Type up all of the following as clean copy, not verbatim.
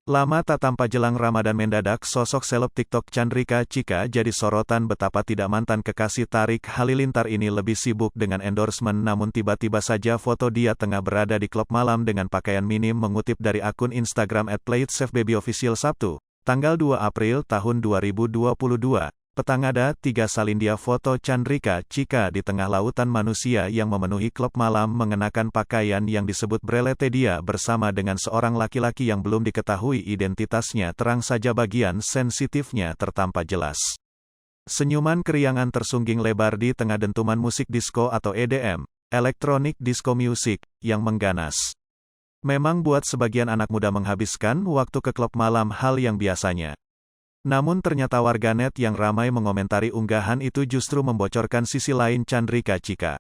Lama tak tampak jelang Ramadan mendadak sosok seleb TikTok Chandrika Chika jadi sorotan betapa tidak mantan kekasih Tarik Halilintar ini lebih sibuk dengan endorsement namun tiba-tiba saja foto dia tengah berada di klub malam dengan pakaian minim mengutip dari akun Instagram @playitsafebabyofficial Sabtu, tanggal 2 April tahun 2022. Petang ada 3 salindia foto Chandrika Chika di tengah lautan manusia yang memenuhi klub malam mengenakan pakaian yang disebut brelete dia bersama dengan seorang laki-laki yang belum diketahui identitasnya terang saja bagian sensitifnya tertampak jelas. Senyuman keriangan tersungging lebar di tengah dentuman musik disco atau EDM, Electronic Disco Music, yang mengganas. Memang buat sebagian anak muda menghabiskan waktu ke klub malam hal yang biasanya. Namun ternyata warganet yang ramai mengomentari unggahan itu justru membocorkan sisi lain Chandrika Chika.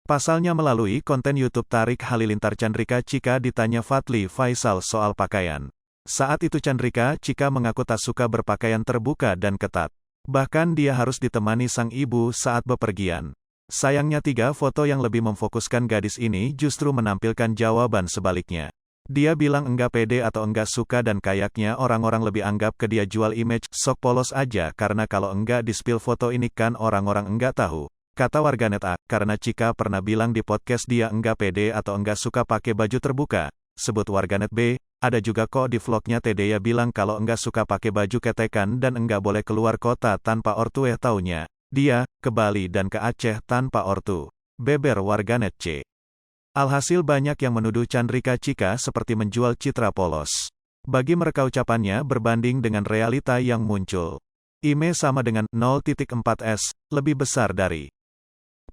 Pasalnya melalui konten YouTube Tarik Halilintar Chandrika Chika ditanya Fadly Faisal soal pakaian. Saat itu Chandrika Chika mengaku tak suka berpakaian terbuka dan ketat. Bahkan dia harus ditemani sang ibu saat bepergian. Sayangnya 3 foto yang lebih memfokuskan gadis ini justru menampilkan jawaban sebaliknya. Dia bilang enggak pede atau enggak suka dan kayaknya orang-orang lebih anggap ke dia jual image, sok polos aja karena kalau enggak di-spill foto ini kan orang-orang enggak tahu. Kata warganet A, karena Chika pernah bilang di podcast dia enggak pede atau enggak suka pakai baju terbuka. Sebut warganet B, ada juga kok di vlognya Tedeya bilang kalau enggak suka pakai baju ketekan dan enggak boleh keluar kota tanpa ortu taunya. Dia, ke Bali dan ke Aceh tanpa ortu. Beber warganet C. Alhasil banyak yang menuduh Chandrika Chika seperti menjual citra polos. Bagi mereka ucapannya berbanding dengan realita yang muncul. IME sama dengan 0.4S, lebih besar dari.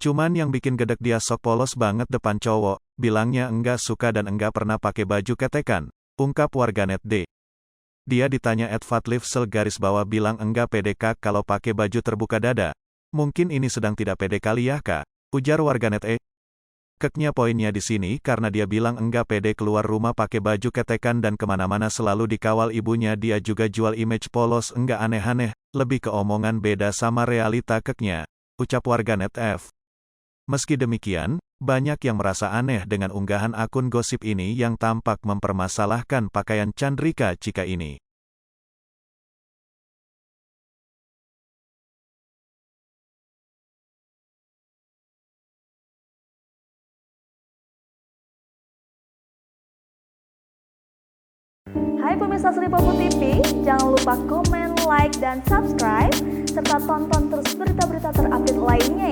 Cuman yang bikin gedek dia sok polos banget depan cowok, bilangnya enggak suka dan enggak pernah pakai baju ketekan, ungkap warganet D. Dia ditanya @fatlifsel bilang enggak pede kak kalau pakai baju terbuka dada. Mungkin ini sedang tidak pede kali ya kak, ujar warganet E. Keknya poinnya di sini karena dia bilang enggak pede keluar rumah pakai baju ketekan dan kemana-mana selalu dikawal ibunya dia juga jual image polos enggak aneh-aneh, lebih ke omongan beda sama realita keknya, ucap warganet F. Meski demikian, banyak yang merasa aneh dengan unggahan akun gosip ini yang tampak mempermasalahkan pakaian Chandrika Chika ini. Hai pemirsa Sri Popo TV, jangan lupa komen, like, dan subscribe, serta tonton terus berita-berita terupdate lainnya